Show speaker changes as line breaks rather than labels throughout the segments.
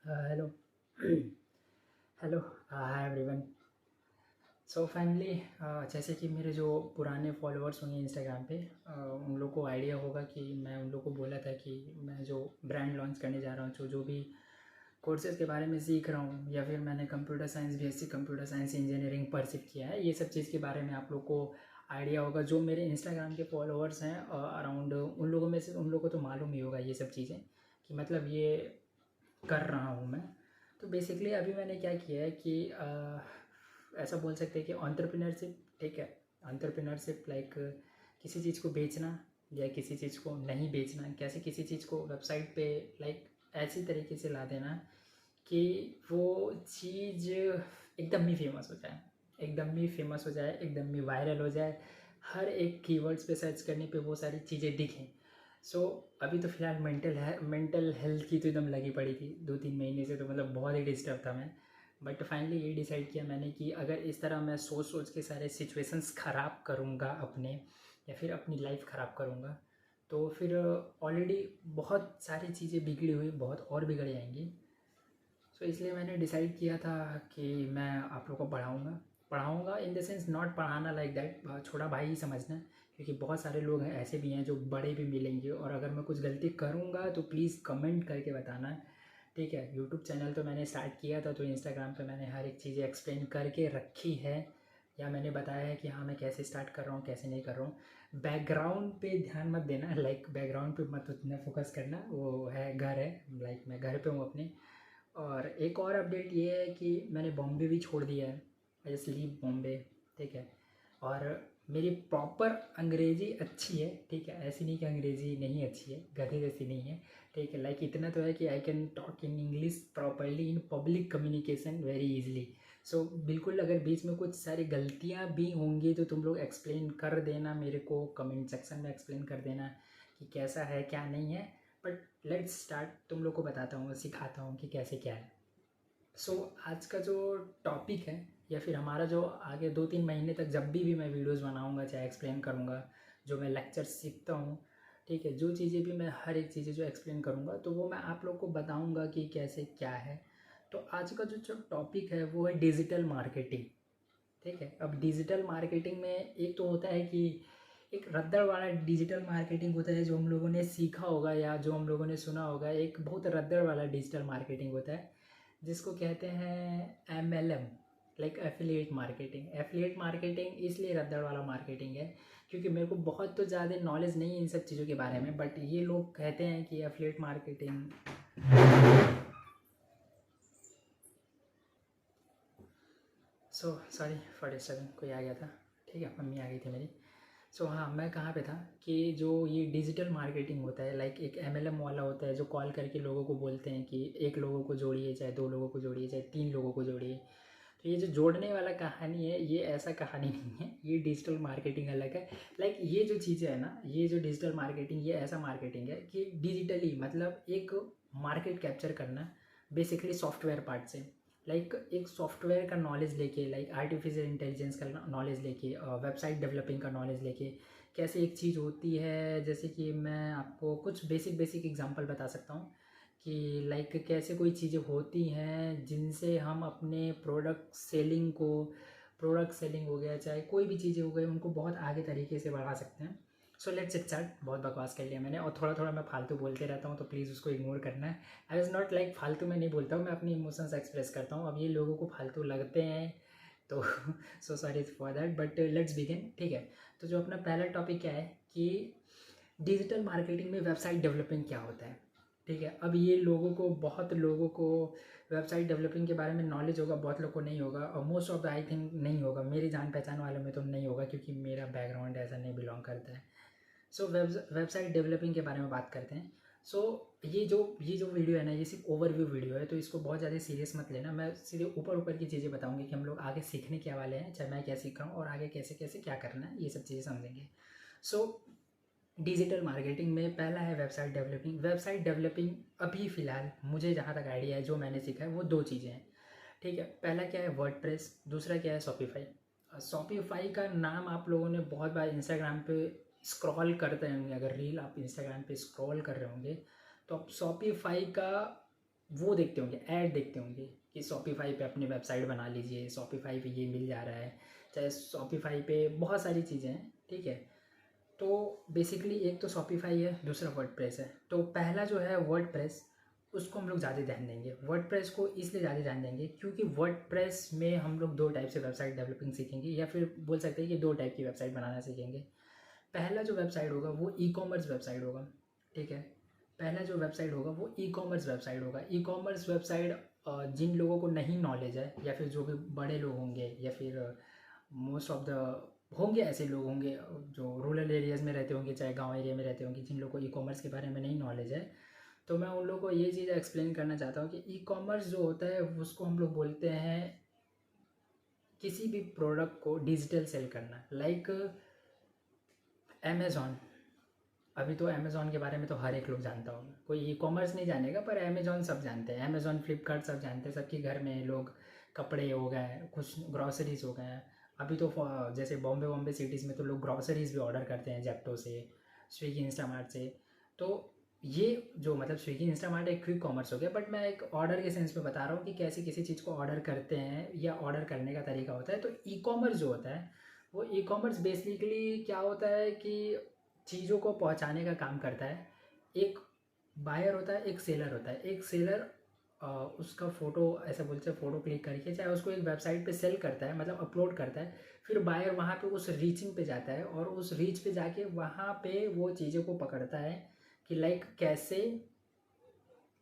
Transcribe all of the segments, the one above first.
Hello hello hi everyone. So finally जैसे कि मेरे जो पुराने फॉलोअर्स होंगे इंस्टाग्राम पे, उन लोग को आइडिया होगा कि मैं उन लोग को बोला था कि मैं जो ब्रांड लॉन्च करने जा रहा हूँ, जो जो भी कोर्सेज़ के बारे में सीख रहा हूँ, या फिर मैंने computer science BSc computer science engineering perceive किया है, ये सब चीज़ के बारे में आप लोग को आइडिया होगा। जो मेरे इंस्टाग्राम के फॉलोअर्स हैं अराउंड, उन लोगों में से उन लोगों को तो मालूम ही होगा ये सब चीज़ें, कि मतलब ये कर रहा हूँ मैं। तो बेसिकली अभी मैंने क्या किया है कि ऐसा बोल सकते हैं कि एंटरप्रेन्योरशिप, ठीक है। एंटरप्रेन्योरशिप लाइक किसी चीज़ को बेचना या किसी चीज़ को नहीं बेचना, कैसे किसी चीज़ को वेबसाइट पे लाइक ऐसी तरीके से ला देना कि वो चीज़ एकदम ही फेमस हो जाए, एकदम ही फेमस हो जाए, एकदम ही वायरल हो जाए, हर एक कीवर्ड्स पे सर्च करने पे वो सारी चीज़ें दिखें। सो अभी तो फ़िलहाल मेंटल हेल्थ की तो एकदम लगी पड़ी थी 2-3 महीने से, तो मतलब बहुत ही डिस्टर्ब था मैं। बट फाइनली ये डिसाइड किया मैंने कि अगर इस तरह मैं सोच सोच के सारे सिचुएशंस ख़राब करूँगा अपने, या फिर अपनी लाइफ ख़राब करूँगा, तो फिर ऑलरेडी बहुत सारी चीज़ें बिगड़ी हुई बहुत और बिगड़ जाएंगी। सो इसलिए मैंने डिसाइड किया था कि मैं आप लोगों को पढ़ाऊँगा। पढ़ाऊँगा इन द सेंस नॉट पढ़ाना लाइक दैट, छोटा भाई ही समझना, क्योंकि बहुत सारे लोग हैं ऐसे भी हैं जो बड़े भी मिलेंगे, और अगर मैं कुछ गलती करूँगा तो प्लीज़ कमेंट करके बताना, ठीक है। यूट्यूब चैनल तो मैंने स्टार्ट किया था, तो इंस्टाग्राम पे मैंने हर एक चीज़ें एक्सप्लेन करके रखी है, या मैंने बताया है कि हाँ मैं कैसे स्टार्ट कर रहा हूँ कैसे नहीं कर रहा हूँ। बैकग्राउंड पे ध्यान मत देना, लाइक बैकग्राउंड पे मत उतना फोकस करना, वो है घर है, लाइक मैं घर पे हूँ अपने। और एक और अपडेट ये है कि मैंने बॉम्बे भी छोड़ दिया है, आई जस्ट लीव बॉम्बे, ठीक है। और मेरी प्रॉपर अंग्रेज़ी अच्छी है, ठीक है, ऐसी नहीं कि अंग्रेज़ी नहीं अच्छी है, गधे जैसी नहीं है, ठीक है। लाइक इतना तो है कि I can talk in English properly in public communication very easily. So बिल्कुल अगर बीच में कुछ सारी गलतियाँ भी होंगी तो तुम लोग एक्सप्लेन कर देना मेरे को, कमेंट सेक्शन में एक्सप्लेन कर देना कि कैसा है क्या नहीं है। बट लेट्स स्टार्ट, तुम लोग को बताता हूँ, सिखाता हूँ कि कैसे क्या है। सो आज का जो टॉपिक है, या फिर हमारा जो आगे 2-3 महीने तक जब भी मैं वीडियोस बनाऊँगा, चाहे एक्सप्लेन करूँगा, जो मैं लेक्चर सीखता हूँ, ठीक है, जो चीज़ें भी मैं हर एक चीज़ें जो एक्सप्लेन करूँगा तो वो मैं आप लोग को बताऊँगा कि कैसे क्या है। तो आज का जो टॉपिक है वो है डिजिटल मार्केटिंग, ठीक है। अब डिजिटल मार्केटिंग में एक तो होता है कि एक रद्दड़ वाला डिजिटल मार्केटिंग होता है जो हम लोगों ने सीखा होगा या जो हम लोगों ने सुना होगा, एक बहुत रद्दड़ वाला डिजिटल मार्केटिंग होता है जिसको कहते हैं MLM, like affiliate marketing. Affiliate marketing इसलिए रद्दड़ वाला मार्केटिंग है क्योंकि मेरे को बहुत तो ज़्यादा नॉलेज नहीं है इन सब चीज़ों के बारे में, बट ये लोग कहते हैं कि affiliate marketing, so sorry for disturbing, कोई आ गया था, ठीक है, मम्मी आ गई थी मेरी। सो हाँ, मैं कहाँ पे था कि जो ये डिजिटल मार्केटिंग होता है, लाइक एक MLM वाला होता है जो कॉल करके लोगों को बोलते हैं कि एक लोगों को जोड़िए, चाहे 2 लोगों को जोड़िए, चाहे 3 लोगों को जोड़िए। तो ये जो जोड़ने वाला कहानी है, ये ऐसा कहानी नहीं है, ये डिजिटल मार्केटिंग अलग है। लाइक ये जो चीज़ें है ना, ये जो डिजिटल मार्केटिंग, ये ऐसा मार्केटिंग है कि डिजिटली मतलब एक मार्केट कैप्चर करना, बेसिकली सॉफ्टवेयर पार्ट से। लाइक एक सॉफ्टवेयर का नॉलेज लेके, लाइक आर्टिफिशियल इंटेलिजेंस का नॉलेज लेके, वेबसाइट डेवलपिंग का नॉलेज लेके, कैसे एक चीज़ होती है। जैसे कि मैं आपको कुछ बेसिक बेसिक एग्जांपल बता सकता हूँ कि लाइक कैसे कोई चीज़ें होती हैं जिनसे हम अपने प्रोडक्ट सेलिंग हो गया, चाहे कोई भी चीज़ें हो गई, उनको बहुत आगे तरीके से बढ़ा सकते हैं। So let's start. बहुत बकवास कर लिया मैंने, और थोड़ा थोड़ा मैं फालतू बोलते रहता हूँ, तो प्लीज़ उसको इग्नोर करना है। आई वॉज नॉट लाइक फालतू में नहीं बोलता हूँ, मैं अपनी इमोशंस एक्सप्रेस करता हूँ। अब ये लोगों को फालतू लगते हैं तो so sorry for that, but let's begin, ठीक है। तो जो अपना पहला टॉपिक क्या है कि डिजिटल मार्केटिंग में वेबसाइट डेवलपिंग क्या होता है, ठीक है। अब ये बहुत लोगों को वेबसाइट डेवलपिंग के बारे में नॉलेज होगा, बहुत लोग को नहीं होगा, और most of the I think नहीं होगा, मेरी जान पहचान वाले में तो नहीं होगा क्योंकि मेरा बैकग्राउंड ऐसा नहीं बिलोंग करता है। सो वेबसाइट डेवलपिंग के बारे में बात करते हैं। सो ये जो वीडियो है ना, ये सिर्फ ओवरव्यू वीडियो है, तो इसको बहुत ज़्यादा सीरियस मत लेना। मैं सीधे ऊपर ऊपर की चीज़ें बताऊंगी कि हम लोग आगे सीखने क्या वाले हैं, चाहे मैं क्या सीख रहा हूँ और आगे कैसे कैसे क्या करना है, ये सब चीज़ें समझेंगे। सो डिजिटल मार्केटिंग में पहला है वेबसाइट डेवलपिंग। वेबसाइट डेवलपिंग अभी फ़िलहाल मुझे जहाँ तक आइडिया है, जो मैंने सीखा है, वो 2 चीज़ें हैं, ठीक है। पहला क्या है, वर्डप्रेस, दूसरा क्या है, शॉपिफाई। शॉपिफाई का नाम आप लोगों ने बहुत बार इंस्टाग्राम पे स्क्रॉल करते होंगे, अगर रील आप इंस्टाग्राम पे स्क्रॉल कर रहे होंगे तो आप शॉपिफाई का वो देखते होंगे, ऐड देखते होंगे कि शॉपिफाई पे अपनी वेबसाइट बना लीजिए, शॉपिफाई पे ये मिल जा रहा है, चाहे शॉपिफाई पे बहुत सारी चीज़ें हैं, ठीक है। तो बेसिकली एक तो शॉपिफाई है, दूसरा वर्डप्रेस है। तो पहला जो है वर्डप्रेस, उसको हम लोग ज़्यादा ध्यान देंगे। वर्डप्रेस को इसलिए ज़्यादा ध्यान देंगे क्योंकि वर्डप्रेस में हम लोग दो टाइप से वेबसाइट डेवलपिंग सीखेंगे, या फिर बोल सकते हैं कि दो टाइप की वेबसाइट बनाना सीखेंगे। पहला जो वेबसाइट होगा वो ई कॉमर्स वेबसाइट होगा, ठीक है। पहला जो वेबसाइट होगा वो ई कॉमर्स वेबसाइट होगा। ई कॉमर्स वेबसाइट जिन लोगों को नहीं नॉलेज है, या फिर जो भी बड़े लोग होंगे, या फिर मोस्ट ऑफ द होंगे ऐसे लोग होंगे जो रूरल एरियाज़ में रहते होंगे, चाहे गांव एरिया में रहते होंगे, जिन लोगों को ई कॉमर्स के बारे में नहीं नॉलेज है, तो मैं उन लोगों को ये चीज़ एक्सप्लेन करना चाहता हूँ कि ई कॉमर्स जो होता है उसको हम लोग बोलते हैं किसी भी प्रोडक्ट को डिजिटल सेल करना। लाइक अमेज़ॉन, अभी तो अमेज़ॉन के बारे में तो हर एक लोग जानता होगा, कोई ई कॉमर्स नहीं जानेगा पर अमेज़ॉन सब जानते हैं। अमेज़ॉन, फ्लिपकार्ट सब जानते हैं, सबके घर में लोग कपड़े हो गए, कुछ ग्रॉसरीज हो गए। अभी तो जैसे बॉम्बे सिटीज़ में तो लोग ग्रॉसरीज भी ऑर्डर करते हैं जेप्टो से, स्विगी इंस्टामार्ट से। तो ये जो मतलब स्विगी इंस्टामार्ट एक क्विक कॉमर्स हो गया, बट मैं एक ऑर्डर के सेंस में बता रहा हूँ कि कैसे किसी चीज़ को ऑर्डर करते हैं या ऑर्डर करने का तरीका होता है। तो ई कॉमर्स जो होता है वो ई कॉमर्स बेसिकली क्या होता है कि चीज़ों को पहुंचाने का काम करता है। एक बायर होता है, एक सेलर होता है। एक सेलर उसका फ़ोटो, ऐसा बोलते हैं, फ़ोटो क्लिक करके चाहे उसको एक वेबसाइट पे सेल करता है, मतलब अपलोड करता है। फिर बायर वहाँ पे उस रीचिंग पे जाता है और उस रीच पे जाके वहाँ पे वो चीज़ों को पकड़ता है कि लाइक कैसे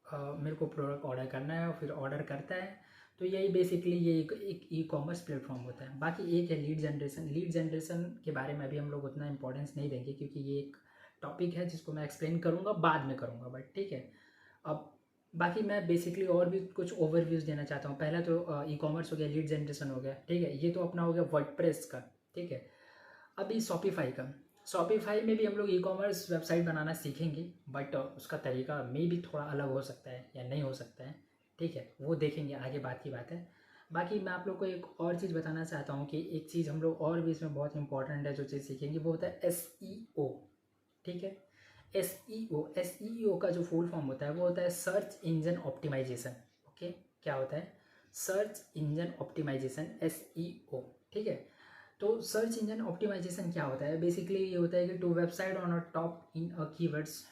मेरे को प्रोडक्ट ऑर्डर करना है, और फिर ऑर्डर करता है। तो यही बेसिकली ये एक ई कॉमर्स प्लेटफॉर्म होता है। बाकी एक है लीड जनरेशन। लीड जनरेशन के बारे में अभी हम लोग उतना इंपॉर्टेंस नहीं देंगे क्योंकि ये एक टॉपिक है जिसको मैं एक्सप्लेन करूँगा, बाद में करूँगा, बट ठीक है। अब बाकी मैं बेसिकली और भी कुछ ओवरव्यूज़ देना चाहता हूँ। पहला तो ई कॉमर्स हो गया, लीड जनरेशन हो गया, ठीक है। ये तो अपना हो गया वर्डप्रेस का, ठीक है। अभी शॉपिफाई का, शॉपिफाई में भी हम लोग ई कॉमर्स वेबसाइट बनाना सीखेंगे, बट उसका तरीका मे भी थोड़ा अलग हो सकता है या नहीं हो सकता है, ठीक है। वो देखेंगे, आगे बात की बात है। बाकी मैं आप लोग को एक और चीज़ बताना चाहता हूँ कि एक चीज़ हम लोग और भी इसमें बहुत इंपॉर्टेंट है, जो चीज़ सीखेंगे वो होता है SEO, ठीक है। SEO का जो फुल फॉर्म होता है वो होता है सर्च इंजन ऑप्टिमाइजेशन, ओके। क्या होता है? सर्च इंजन ऑप्टिमाइजेशन, SEO, ठीक है। तो सर्च इंजन ऑप्टिमाइजेशन क्या होता है? बेसिकली ये होता है कि to website on a top in a keywords.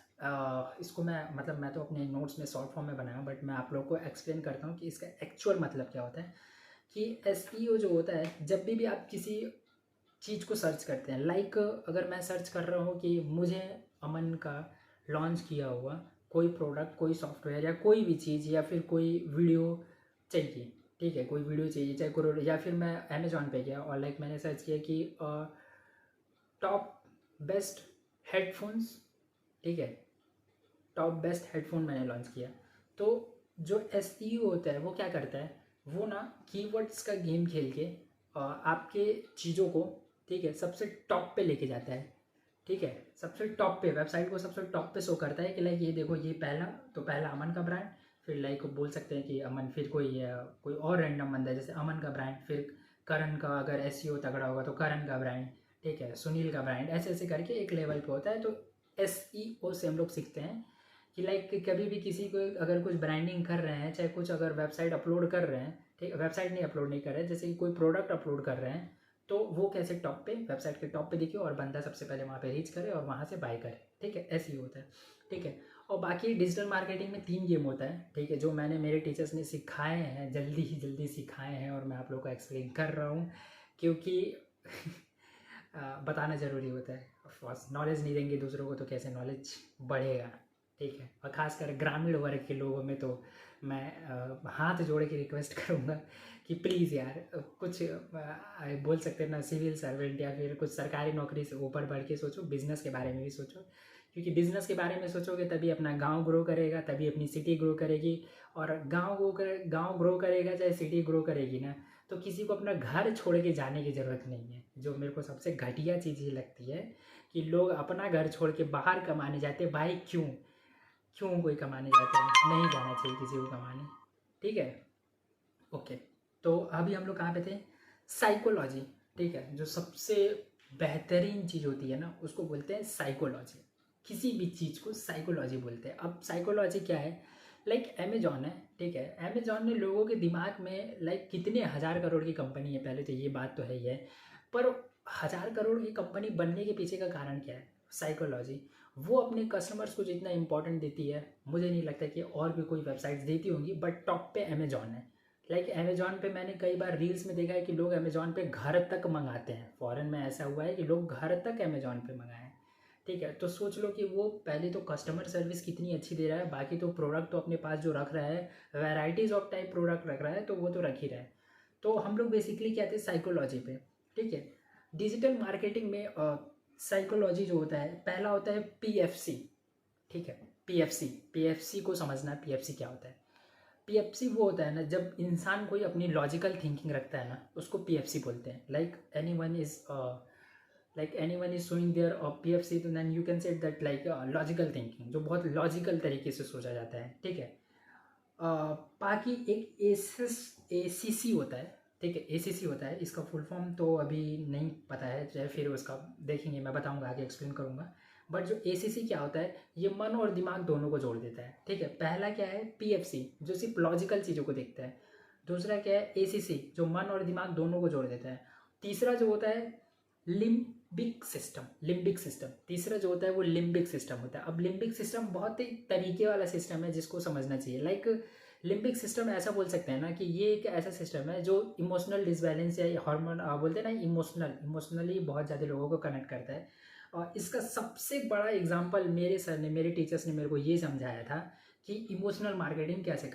इसको मैं तो अपने नोट्स में शॉर्ट फॉर्म में बनाया हूँ, बट मैं आप लोगों को एक्सप्लेन करता हूँ कि इसका एक्चुअल मतलब क्या होता है। कि SEO जो होता है, जब भी आप किसी चीज़ को सर्च करते हैं, लाइक अगर मैं सर्च कर रहा हूँ कि मुझे अमन का लॉन्च किया हुआ कोई प्रोडक्ट, कोई सॉफ्टवेयर, या कोई भी चीज़, या फिर कोई वीडियो चाहिए, ठीक है, कोई वीडियो चाहिए, चाहे कोई, या फिर मैं अमेजोन पे गया और लाइक मैंने सर्च किया कि टॉप बेस्ट हेडफोन्स, ठीक है, टॉप बेस्ट हेडफोन मैंने लॉन्च किया। तो जो SEO होता है वो क्या करता है, वो ना कीवर्ड्स का गेम खेल के आपके चीज़ों को, ठीक है, सबसे टॉप पे लेके जाता है, ठीक है। सबसे टॉप पे, वेबसाइट को सबसे टॉप पे शो करता है कि लाइक ये देखो, ये पहला, तो पहला अमन का ब्रांड, फिर लाइक बोल सकते हैं कि अमन, फिर कोई और रैंडम बंदा है जैसे अमन का ब्रांड, फिर करण का, अगर SEO तगड़ा होगा तो करण का ब्रांड, ठीक है, सुनील का ब्रांड, ऐसे ऐसे करके एक लेवल पे होता है। तो SEO से हम लोग सीखते हैं कि लाइक कभी भी किसी को अगर कुछ ब्रांडिंग कर रहे हैं, चाहे कुछ अगर वेबसाइट अपलोड कर रहे हैं, ठीक, वेबसाइट नहीं अपलोड नहीं कर रहे हैं, जैसे कि कोई प्रोडक्ट अपलोड कर रहे हैं, तो वो कैसे टॉप पे, वेबसाइट के टॉप पे दिखे और बंदा सबसे पहले वहाँ पे रीच करे और वहाँ से बाय करे, ठीक है। ऐसे ही होता है, ठीक है। और बाकी डिजिटल मार्केटिंग में 3 गेम होता है, ठीक है, जो मैंने मेरे टीचर्स ने सिखाए हैं, जल्दी ही जल्दी सिखाए हैं, और मैं आप लोग को एक्सप्लेन कर रहा हूँ क्योंकि बताना ज़रूरी होता है। ऑफकोर्स नॉलेज नहीं देंगे दूसरों को तो कैसे नॉलेज बढ़ेगा, ठीक है। और ख़ासकर ग्रामीण वर्ग के लोगों में तो मैं हाथ जोड़ के रिक्वेस्ट करूँगा कि प्लीज़ यार, कुछ बोल सकते हैं ना, सिविल सर्वेंट या फिर कुछ सरकारी नौकरी से ऊपर बढ़ के सोचो, बिज़नेस के बारे में भी सोचो। क्योंकि बिज़नेस के बारे में सोचोगे तभी अपना गांव ग्रो करेगा, तभी अपनी सिटी ग्रो करेगी। और गांव ग्रो करेगा चाहे सिटी ग्रो करेगी ना, तो किसी को अपना घर छोड़ के जाने की ज़रूरत नहीं है। जो मेरे को सबसे घटिया चीज़ ये लगती है कि लोग अपना घर छोड़ के बाहर कमाने जाते हैं। भाई क्यों क्यों कोई कमाने जाता है? नहीं जाना चाहिए किसी को कमाने, ठीक है, ओके। तो अभी हम लोग कहाँ पे थे? साइकोलॉजी, ठीक है। जो सबसे बेहतरीन चीज़ होती है ना, उसको बोलते हैं साइकोलॉजी। किसी भी चीज़ को साइकोलॉजी बोलते हैं। अब साइकोलॉजी क्या है? लाइक अमेजॉन है, ठीक है, अमेजॉन ने लोगों के दिमाग में लाइक कितने हज़ार करोड़ की कंपनी है, पहले तो ये बात तो है ही है, पर 1000 करोड़ की कंपनी बनने के पीछे का कारण क्या है? साइकोलॉजी। वो अपने कस्टमर्स को जितना इंपॉर्टेंट देती है, मुझे नहीं लगता कि और भी कोई वेबसाइट्स देती होंगी, बट टॉप पे अमेजॉन है। लाइक अमेजॉन पे मैंने कई बार रील्स में देखा है कि लोग अमेजॉन पे घर तक मंगाते हैं। फॉरेन में ऐसा हुआ है कि लोग घर तक अमेजॉन पे मंगाए हैं, ठीक है। तो सोच लो कि वो पहले तो कस्टमर सर्विस कितनी अच्छी दे रहा है, बाकी तो प्रोडक्ट तो अपने पास जो रख रहा है, वैराइटीज़ ऑफ टाइप प्रोडक्ट रख रहा है, तो वो तो रख ही रहा है। तो हम लोग बेसिकली क्या आते हैं साइकोलॉजी पे, ठीक है। डिजिटल मार्केटिंग में साइकोलॉजी जो होता है, पहला होता है पीएफसी, ठीक है। पीएफसी को समझना, पीएफसी क्या होता है? पीएफसी वो होता है ना, जब इंसान कोई अपनी लॉजिकल थिंकिंग रखता है ना, उसको पीएफसी बोलते हैं। Like anyone is showing their PFC, तो then you can say that like logical thinking, जो बहुत लॉजिकल तरीके से सोचा जाता है, ठीक है। बाकी एक एसीसी होता है, ठीक है। एसीसी होता है, इसका फुल फॉर्म तो अभी नहीं पता है, चाहे फिर उसका देखेंगे, मैं बताऊंगा, आगे एक्सप्लेन करूंगा। बट जो एसीसी क्या होता है, ये मन और दिमाग दोनों को जोड़ देता है, ठीक है। पहला क्या है पीएफसी, जो सिर्फ लॉजिकल चीज़ों को देखता है। दूसरा क्या है एसीसी, जो मन और दिमाग दोनों को जोड़ देता है। तीसरा जो होता है लिम्बिक सिस्टम, तीसरा जो होता है वो लिम्बिक सिस्टम होता है। अब लिम्बिक सिस्टम बहुत ही तरीके वाला सिस्टम है जिसको समझना चाहिए। लाइक लिम्बिक सिस्टम ऐसा बोल सकते हैं ना कि ये एक ऐसा सिस्टम है जो इमोशनल डिसबैलेंस या हार्मोन बोलते हैं ना, इमोशनली बहुत ज़्यादा लोगों को कनेक्ट करता है। और इसका सबसे बड़ा एग्जाम्पल मेरे टीचर्स ने मेरे को ये समझाया था कि इमोशनल मार्केटिंग कैसे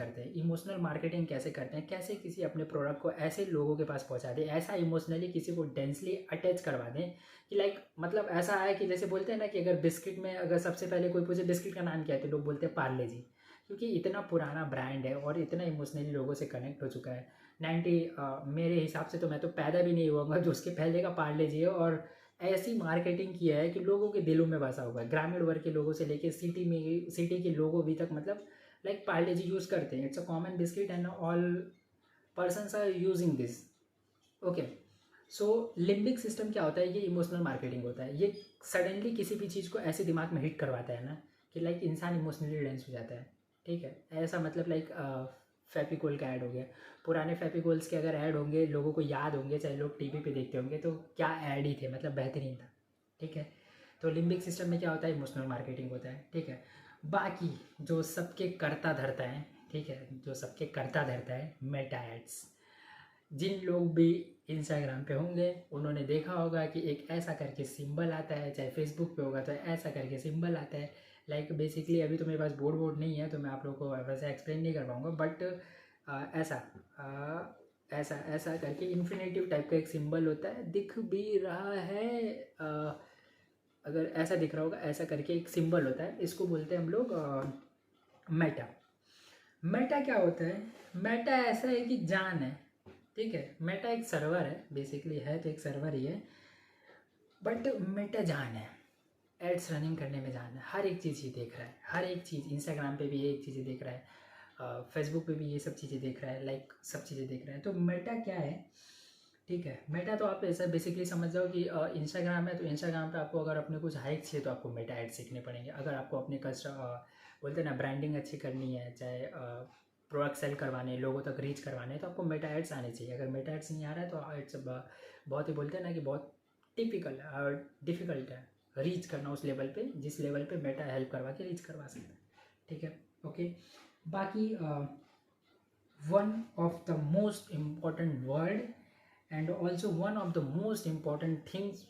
करते हैं, कैसे किसी अपने प्रोडक्ट को ऐसे लोगों के पास पहुंचा दें, ऐसा इमोशनली किसी को डेंसली अटैच करवा दें कि लाइक मतलब ऐसा है कि जैसे बोलते हैं ना कि अगर बिस्किट में, अगर सबसे पहले कोई पूछे बिस्किट का नाम क्या है, तो लोग बोलते हैं पार्ले जी, क्योंकि इतना पुराना ब्रांड है और इतना इमोशनली लोगों से कनेक्ट हो चुका है। मेरे हिसाब से तो मैं तो पैदा भी नहीं हुआ जो उसके पहले का पार्ले जी है, और ऐसी मार्केटिंग किया है कि लोगों के दिलों में बसा हुआ है। ग्रामीण वर्ग के लोगों से लेके सिटी के लोगों अभी तक मतलब लाइक पार्ले जी यूज़ करते हैं। It's a common biscuit and all persons are using this, okay. So limbic system क्या होता है, ये इमोशनल मार्केटिंग होता है। ये सडनली किसी भी चीज़ को ऐसे दिमाग में हिट करवाता है ना कि लाइक इंसान इमोशनली डेंस हो जाता है, ठीक है। ऐसा मतलब लाइक फेविकोल का ऐड हो गया, पुराने फेविकोल्स के अगर ऐड होंगे लोगों को याद होंगे, चाहे लोग टीवी पे देखते होंगे, तो क्या ऐड ही थे, मतलब बेहतरीन था, ठीक है। तो लिम्बिक सिस्टम में क्या होता है, इमोशनल मार्केटिंग होता है, ठीक है। बाकी जो सबके करता धरता है, ठीक है, जो सबके करता धरता है मेटा एड्स। जिन लोग भी इंस्टाग्राम पे होंगे उन्होंने देखा होगा कि एक ऐसा करके सिंबल आता है, चाहे फेसबुक पे होगा तो ऐसा करके सिंबल आता है। लाइक बेसिकली अभी तो मेरे पास बोर्ड नहीं है तो मैं आप लोगों को वैसे एक्सप्लेन नहीं कर पाऊँगा, बट ऐसा ऐसा ऐसा करके इन्फिनेटिव टाइप का एक सिंबल होता है, दिख भी रहा है, अगर ऐसा दिख रहा होगा, ऐसा करके एक सिंबल होता है, इसको बोलते हैं हम लोग मेटा। मेटा क्या होता है, मेटा ऐसा है कि जान है, ठीक है। मेटा एक सर्वर है, बेसिकली है तो एक सर्वर ही है, बट मेटा जान है, एड्स रनिंग करने में जान है, हर एक चीज़ ही देख रहा है, हर एक चीज़। इंस्टाग्राम पे भी एक चीज़ें देख रहा है, फेसबुक पे भी ये सब चीज़ें देख रहा है, लाइक सब चीज़ें देख रहा है। तो मेटा क्या है, ठीक है। मेटा तो आप ऐसा बेसिकली समझ जाओ कि इंस्टाग्राम है, तो इंस्टाग्राम पे आपको अगर अपने कुछ हाइक चाहिए तो आपको मेटा एड सीखने पड़ेंगे। अगर आपको अपने बोलते हैं ना ब्रांडिंग अच्छी करनी है, चाहे प्रोडक्ट सेल करवाने, लोगों तक रीच करवाने, तो आपको मेटा एड्स आने चाहिए। अगर मेटा एड्स नहीं आ रहा है तो इट्स बहुत ही बोलते हैं ना कि बहुत डिफ़िकल्ट है रीच करना उस लेवल पे जिस लेवल पे मेटा हेल्प करवा के रीच करवा सकता है, ठीक है, ओके। बाकी one of the most important word and also one of the most important things,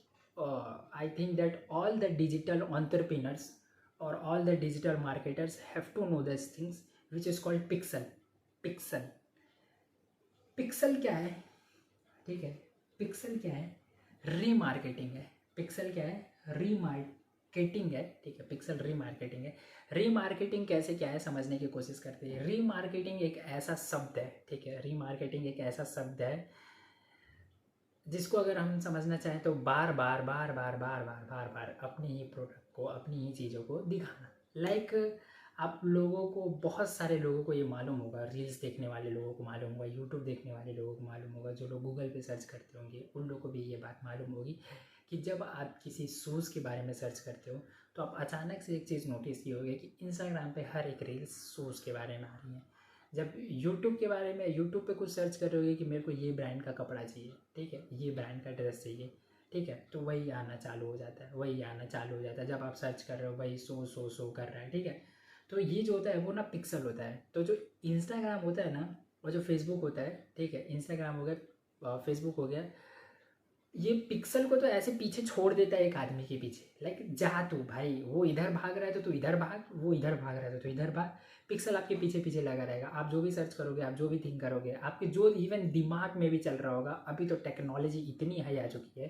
I think that all the digital entrepreneurs or all the digital marketers have to know these things, which is called pixel क्या है, ठीक है। Pixel क्या है, remarketing है। Pixel क्या है, remarketing है, ठीक है। पिक्सल रीमार्केटिंग है। रीमार्केटिंग कैसे क्या है समझने की कोशिश करते हैं। रीमार्केटिंग एक ऐसा शब्द है, ठीक है। रीमार्केटिंग एक ऐसा शब्द है जिसको अगर हम समझना चाहें तो बार बार अपनी ही प्रोडक्ट को, अपनी ही चीज़ों को दिखाना। लाइक आप लोगों को, बहुत सारे लोगों को ये मालूम होगा, रील्स देखने वाले लोगों को मालूम होगा, यूट्यूब देखने वाले लोगों को मालूम होगा, जो लोग गूगल पे सर्च करते होंगे उन लोगों को भी ये बात मालूम होगी कि जब आप किसी शूज़ के बारे में सर्च करते हो तो आप अचानक से एक चीज़ नोटिस की होगी कि इंस्टाग्राम पे हर एक रील्स शूज़ के बारे में आ रही है। जब यूट्यूब के बारे में यूट्यूब पे कुछ सर्च कर रहे होगे कि मेरे को ये ब्रांड का कपड़ा चाहिए, ठीक है, ये ब्रांड का ड्रेस चाहिए, ठीक है, तो वही आना चालू हो जाता है, वही आना चालू हो जाता है। जब आप सर्च कर रहे हो वही शो कर रहा है, ठीक है। तो ये जो होता है वो ना पिक्सल होता है। तो जो इंस्टाग्राम होता है ना, और जो फेसबुक होता है, ठीक है, इंस्टाग्राम हो गया, फेसबुक हो गया, ये पिक्सल को तो ऐसे पीछे छोड़ देता है एक आदमी के पीछे। लाइक जा तू भाई, वो इधर भाग रहा है तो तू इधर भाग, वो इधर भाग रहा है तो तू इधर भाग। पिक्सल आपके पीछे पीछे लगा रहेगा। आप जो भी सर्च करोगे, आप जो भी थिंक करोगे, आपके जो इवन दिमाग में भी चल रहा होगा। अभी तो टेक्नोलॉजी इतनी हाई आ चुकी है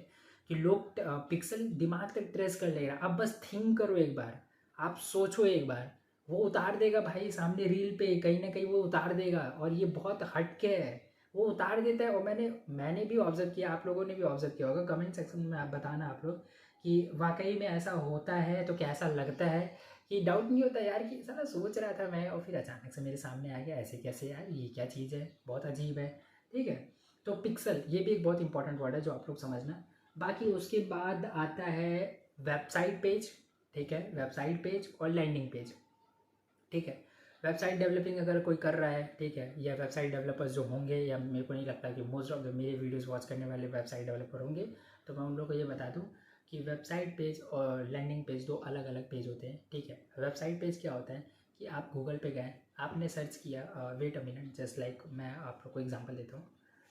कि लोग पिक्सल दिमाग तक ट्रेस कर लेगा। आप बस थिंक करो एक बार, आप सोचो एक बार, वो उतार देगा भाई सामने रील पे, कहीं ना कहीं वो उतार देगा। और ये बहुत हटके है, वो उतार देता है। और मैंने भी ऑब्जर्व किया, आप लोगों ने भी ऑब्जर्व किया होगा। कमेंट सेक्शन में आप बताना आप लोग कि वाकई में ऐसा होता है तो कैसा लगता है। कि डाउट नहीं होता यार कि साला सोच रहा था मैं और फिर अचानक से मेरे सामने आ गया, ऐसे कैसे यार, ये क्या चीज़ है, बहुत अजीब है, ठीक है। तो पिक्सल ये भी एक बहुत इंपॉर्टेंट वर्ड है जो आप लोग समझना। बाकी उसके बाद आता है वेबसाइट पेज, ठीक है, वेबसाइट पेज और लैंडिंग पेज, ठीक है। वेबसाइट डेवलपिंग अगर कोई कर रहा है, ठीक है, या वेबसाइट डेवलपर्स जो होंगे, या मेरे को नहीं लगता कि मोस्ट ऑफ द मेरे वीडियोस वॉच करने वाले वेबसाइट डेवलपर होंगे, तो मैं उन लोगों को ये बता दूं कि वेबसाइट पेज और लैंडिंग पेज दो अलग अलग पेज होते हैं, ठीक है। वेबसाइट पेज क्या होता है कि आप गूगल पे गए, आपने सर्च किया, wait a minute, just like मैं आप लोग को एग्जाम्पल देता हूँ,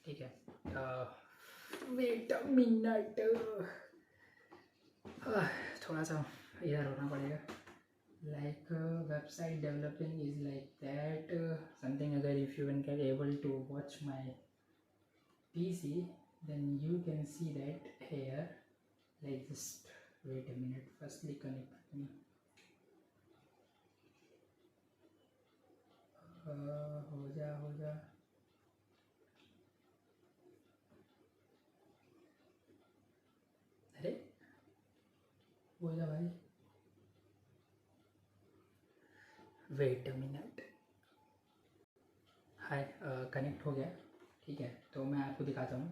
ठीक है। वेट अ मिनट, थोड़ा सा इधर होना पड़ेगा। Like website developing is like that, something agar if you can able to watch my PC, then you can see that here. Like just wait a minute, firstly connect me. हो जा अरे हो जा भाई, wait a minute. Hi, connect हो गया, ठीक है। तो मैं आपको दिखाता हूँ।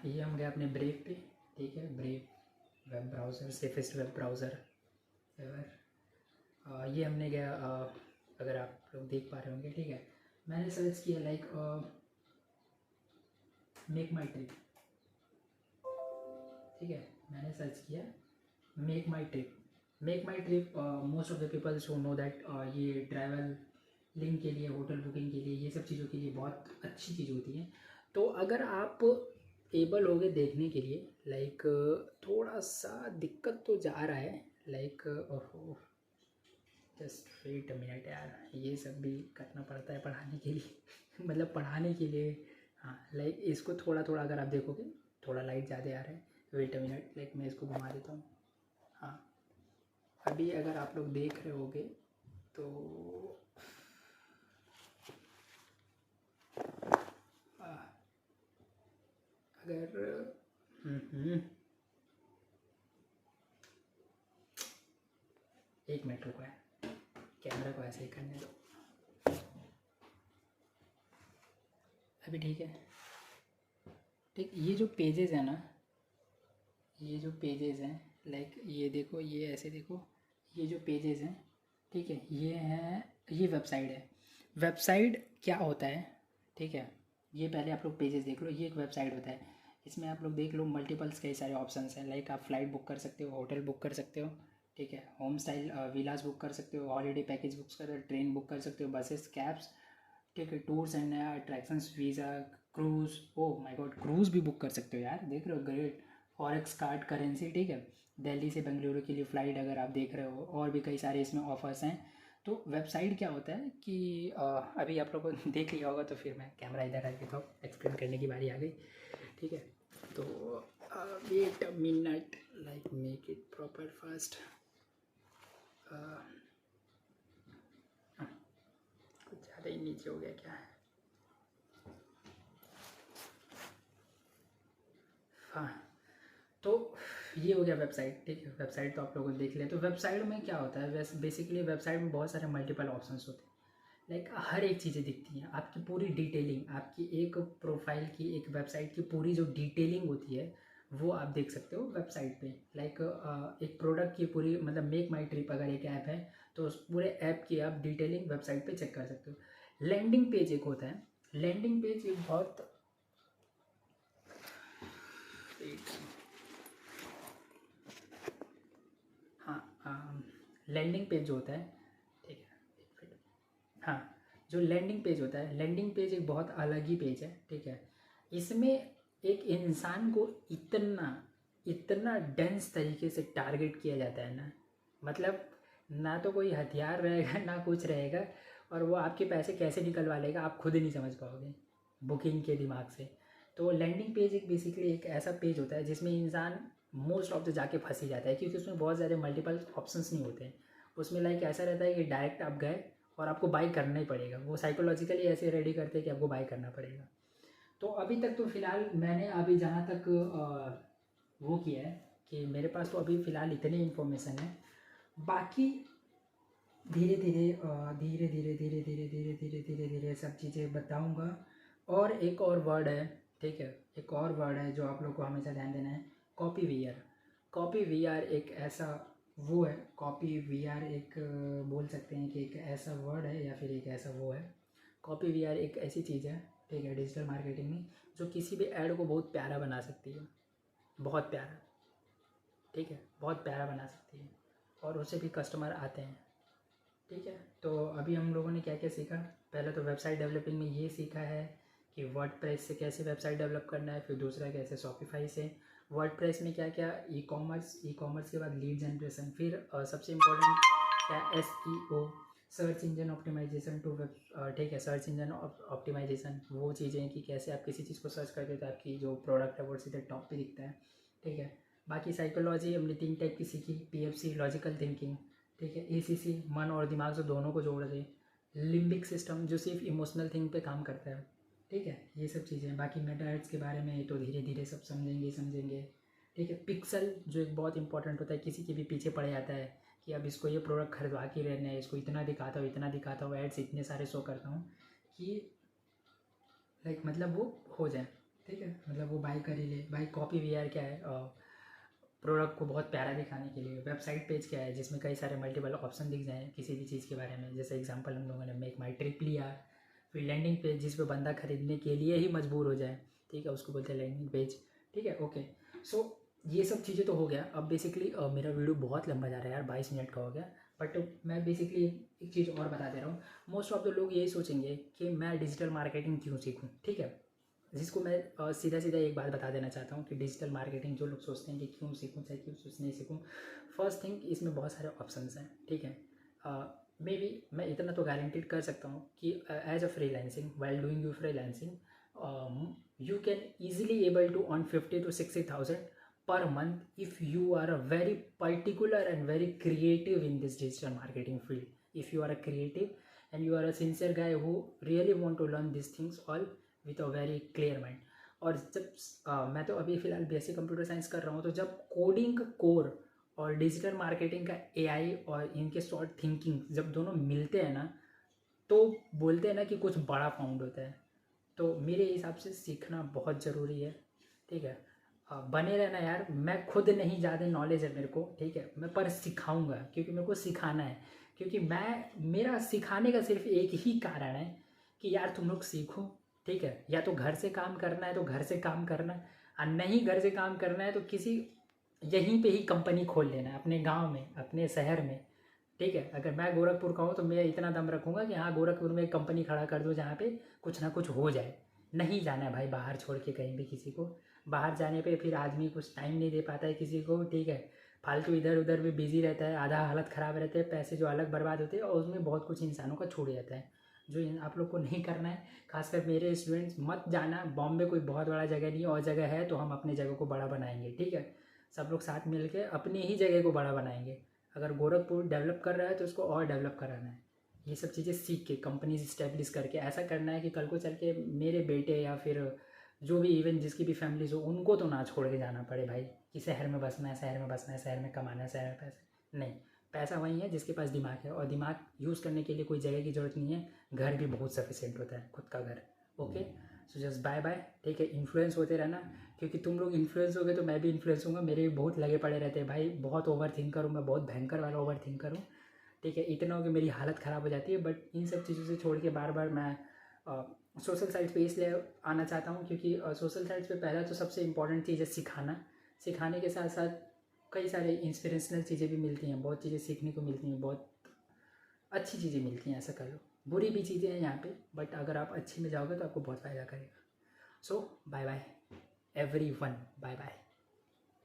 ये हम गए अपने ब्रेव पे, ठीक है, brave web browser, safest web browser ever. ये हमने गया, अगर आप लोग देख पा रहे होंगे, ठीक है। मैंने सर्च किया लाइक मेक माई ट्रिप, ठीक है, मैंने सर्च किया Make My Trip. Make My Trip, most of the peoples who know that ये ट्रैवल लिंक के लिए, होटल बुकिंग के लिए, ये सब चीज़ों के लिए बहुत अच्छी चीज़ होती है। तो अगर आप एबल हो गए देखने के लिए, लाइक थोड़ा सा दिक्कत तो जा रहा है, like just wait a minute यार, ये सब भी करना पड़ता है पढ़ाने के लिए मतलब पढ़ाने के लिए। हाँ, लाइक इसको थोड़ा थोड़ा अगर आप देखोगे, थोड़ा लाइट ज़्यादा आ रहा है, वेट अ मिनट, लाइक मैं इसको घुमा देता हूँ। हाँ, अभी अगर आप लोग देख रहे होगे तो अगर एक मिनट रुको है, कैमरा को ऐसे ही करने दो, अभी ठीक है। ठीक, ये जो पेजेस है ना, ये जो पेजेस हैं, लाइक ये देखो, ये ऐसे देखो, ये जो पेजेस हैं, ठीक है, ये है, ये वेबसाइट है। वेबसाइट क्या होता है, ठीक है, ये पहले आप लोग पेजेस देख लो, ये एक वेबसाइट होता है। इसमें आप लोग देख लो मल्टीपल्स कई सारे ऑप्शंस हैं, लाइक आप फ्लाइट बुक कर सकते हो, होटल बुक कर सकते हो, ठीक है, होम स्टाइल विलास बुक कर सकते हो, हॉलीडे पैकेज बुक कर, ट्रेन बुक कर सकते हो, बसेस, कैब्स, ठीक है, tours and attractions, visa, cruise, oh my god, cruise भी बुक कर सकते हो यार, देख रहे हो, ग्रेट। फॉरेक्स कार्ड करेंसी, ठीक है, दिल्ली से बेंगलुरु के लिए फ़्लाइट अगर आप देख रहे हो, और भी कई सारे इसमें ऑफर्स हैं। तो वेबसाइट क्या होता है कि अभी आप लोगों ने देख लिया होगा, तो फिर मैं कैमरा इधर रख देता हूँ, एक्सप्लेन करने की बारी आ गई, ठीक है। तो wait a minute, like make it proper fast. कुछ ज़्यादा ही नीचे हो गया क्या है, हाँ। तो ये हो गया वेबसाइट, ठीक है, वेबसाइट तो आप लोगों को देख लें। तो वेबसाइट में क्या होता है, वैसे बेसिकली वेबसाइट में बहुत सारे मल्टीपल ऑप्शंस होते हैं, लाइक हर एक चीज़ें दिखती हैं, आपकी पूरी डिटेलिंग, आपकी एक प्रोफाइल की, एक वेबसाइट की पूरी जो डिटेलिंग होती है वो आप देख सकते हो वेबसाइट पे। लाइक एक प्रोडक्ट की पूरी मतलब मेक माई ट्रिप अगर एक ऐप है तो उस पूरे ऐप की आप डिटेलिंग वेबसाइट पे चेक कर सकते हो। लैंडिंग पेज एक होता है, लैंडिंग पेज एक बहुत हाँ लैंडिंग पेज जो होता है, ठीक है, हाँ जो लैंडिंग पेज होता है, लैंडिंग पेज एक बहुत अलग ही पेज है, ठीक है। इसमें एक इंसान को इतना इतना डेंस तरीके से टारगेट किया जाता है ना, मतलब ना तो कोई हथियार रहेगा ना कुछ रहेगा, और वो आपके पैसे कैसे निकलवा लेगा आप खुद ही नहीं समझ पाओगे बुकिंग के दिमाग से। तो लैंडिंग पेज एक बेसिकली एक ऐसा पेज होता है जिसमें इंसान मोस्ट ऑफ द जाके फंस ही जाता है, क्योंकि उसमें बहुत ज़्यादा मल्टीपल ऑप्शंस नहीं होते हैं। उसमें लाइक ऐसा रहता है कि डायरेक्ट आप गए और आपको बाई करना ही पड़ेगा, वो साइकोलॉजिकली ऐसे रेडी करते हैं कि आपको बाई करना पड़ेगा। तो अभी तक तो फ़िलहाल मैंने अभी जहाँ तक वो किया है कि मेरे पास तो अभी फ़िलहाल इतनी इन्फॉर्मेशन है, बाकी धीरे धीरे धीरे धीरे धीरे धीरे धीरे धीरे धीरे धीरे सब चीज़ें बताऊँगा। और एक और वर्ड है, ठीक है, एक और वर्ड है जो आप लोग को हमेशा ध्यान देना है, कॉपी वीआर। कॉपी वीआर एक ऐसा वो है, कॉपी वीआर एक बोल सकते हैं कि एक ऐसा वर्ड है या फिर एक ऐसा वो है। कॉपी वीआर एक ऐसी चीज़ है, ठीक है, डिजिटल मार्केटिंग में जो किसी भी ऐड को बहुत प्यारा बना सकती है, बहुत प्यारा, ठीक है, बहुत प्यारा बना सकती है, और उससे भी कस्टमर आते हैं, ठीक है। तो अभी हम लोगों ने क्या क्या सीखा, पहले तो वेबसाइट डेवलपिंग में ये सीखा है कि वर्डप्रेस से कैसे वेबसाइट डेवलप करना है, फिर दूसरा कैसे शॉपिफाई से। वर्डप्रेस में क्या क्या, ई कॉमर्स के बाद लीड जनरेशन, फिर सबसे इम्पोर्टेंट क्या, SEO, search engine optimisation to web, ठीक है, सर्च इंजन ऑप्टिमाइजेशन, वो चीज़ें कि कैसे आप किसी चीज़ को सर्च करते हो तो आपकी जो प्रोडक्ट है वो सीधे टॉप पे दिखता है, ठीक है। बाकी साइकोलॉजी हमने 3 टाइप की सीखी, PFC लॉजिकल थिंकिंग, ठीक है, ACC मन और दिमाग से दोनों को जोड़ दे, लिम्बिक सिस्टम जो सिर्फ इमोशनल थिंग पे काम करता है, ठीक है, ये सब चीज़ें। बाकी मेटावर्स के बारे में तो धीरे धीरे सब समझेंगे, ठीक है। पिक्सल जो एक बहुत इंपॉर्टेंट होता है, किसी के भी पीछे पड़ जाता है कि अब इसको ये प्रोडक्ट खरीदवा के रहना है, इसको इतना दिखाता हूँ एड्स इतने सारे शो करता हूँ कि लाइक मतलब वो हो जाए, ठीक है, मतलब वो बाई कर ही ले। बाई कॉपी वीआर क्या है, प्रोडक्ट को बहुत प्यारा दिखाने के लिए। वेबसाइट पेज क्या है, जिसमें कई सारे मल्टीपल ऑप्शन दिख जाएँ किसी भी चीज़ के बारे में, जैसे एग्जांपल हम लोगों ने मेक माई ट्रिप लिया। फिर लैंडिंग पेज जिस पे बंदा खरीदने के लिए ही मजबूर हो जाए, ठीक है, उसको बोलते हैं लैंडिंग पेज, ठीक है, ओके। सो ये सब चीज़ें तो हो गया। अब बेसिकली मेरा वीडियो बहुत लंबा जा रहा है यार, 22 मिनट का हो गया, बट मैं बेसिकली एक चीज़ और बता दे रहा हूँ। मोस्ट ऑफ द लोग यही सोचेंगे कि मैं डिजिटल मार्केटिंग क्यों सीखूँ, ठीक है, जिसको मैं सीधा सीधा एक बात बता देना चाहता हूँ कि डिजिटल मार्केटिंग जो लोग सोचते हैं कि क्यों सीखूँ चाहे क्यों नहीं सीखूँ, फर्स्ट थिंग इसमें बहुत सारे ऑप्शंस हैं, ठीक है। मे बी मैं इतना तो गारंटीड कर सकता हूँ कि as a freelancing, while doing you freelancing you can easily able to earn 50 to 60,000 per month if you are a very particular and very creative in this digital marketing field. If you are a creative and you are a sincere guy who really want to learn these things all with a very clear mind. और जब मैं तो अभी फ़िलहाल BSc computer science कर रहा हूँ, तो जब कोडिंग का कोर और डिजिटल मार्केटिंग का AI और इनके शॉर्ट थिंकिंग जब दोनों मिलते हैं ना, तो बोलते हैं ना कि कुछ बड़ा फाउंड होता है। तो मेरे हिसाब से सीखना बहुत ज़रूरी है, ठीक है। बने रहना यार, मैं खुद नहीं ज़्यादा नॉलेज है मेरे को, ठीक है, मैं पर सिखाऊंगा क्योंकि मेरे को सिखाना है, क्योंकि मेरा सिखाने का सिर्फ एक ही कारण है कि यार तुम लोग सीखो, ठीक है। या तो घर से काम करना है तो घर से काम करना, और नहीं घर से काम करना है तो किसी यहीं पे ही कंपनी खोल लेना है अपने गांव में, अपने शहर में, ठीक है। अगर मैं गोरखपुर का हूँ तो मैं इतना दम रखूँगा कि हाँ गोरखपुर में एक कंपनी खड़ा कर दूँ जहाँ पे कुछ ना कुछ हो जाए। नहीं जाना है भाई बाहर छोड़ के कहीं भी किसी को, बाहर जाने पे फिर आदमी कुछ टाइम नहीं दे पाता है किसी को, ठीक है, फालतू इधर उधर भी बिजी रहता है, आधा हालत ख़राब रहता है, पैसे जो अलग बर्बाद होते हैं, और उसमें बहुत कुछ इंसानों का छूट जाता है जो आप लोग को नहीं करना है। खासकर मेरे स्टूडेंट्स मत जाना, बॉम्बे कोई बहुत बड़ा जगह नहीं है, और जगह है तो हम अपने जगह को बड़ा बनाएंगे, ठीक है, सब लोग साथ मिल के अपनी ही जगह को बड़ा बनाएंगे। अगर गोरखपुर डेवलप कर रहा है तो उसको और डेवलप कराना है। ये सब चीज़ें सीख के कंपनीज इस्टेब्लिश करके ऐसा करना है कि कल को चल के मेरे बेटे या फिर जो भी इवन जिसकी भी फैमिलीज हो उनको तो ना छोड़ के जाना पड़े भाई कि शहर में बसना है, शहर में बसना है, शहर में कमाना है, शहर में पैसे नहीं। पैसा वही है जिसके पास दिमाग है, और दिमाग यूज़ करने के लिए कोई जगह की ज़रूरत नहीं है, घर भी बहुत सफिशिएंट होता है, खुद का घर, okay. So just bye bye, ठीक है। इन्फ्लुएंस होते रहना, क्योंकि तुम लोग इन्फ्लुएंस होगे तो मैं भी इन्फ्लुएंस हूँगा। मेरे भी बहुत लगे पड़े रहते हैं भाई, बहुत ओवर थिंकर हूँ मैं, बहुत भयंकर वाला ओवर थिंकर हूँ, ठीक है। इतना हो कि मेरी हालत ख़राब हो जाती है। बट इन सब चीज़ों से छोड़ के बार बार मैं सोशल साइट्स पे इसलिए आना चाहता हूँ क्योंकि सोशल साइट्स पे पहला तो सबसे इम्पॉर्टेंट चीज़ है सिखाना। सिखाने के साथ साथ कई सारे इंस्पिरेशनल चीज़ें भी मिलती हैं, बहुत चीज़ें सीखने को मिलती हैं, बहुत अच्छी चीज़ें मिलती हैं, ऐसा कर लो। बुरी भी चीज़ें हैं यहाँ पे, बट अगर आप अच्छी में जाओगे तो आपको बहुत फ़ायदा करेगा। So bye bye everyone, bye bye.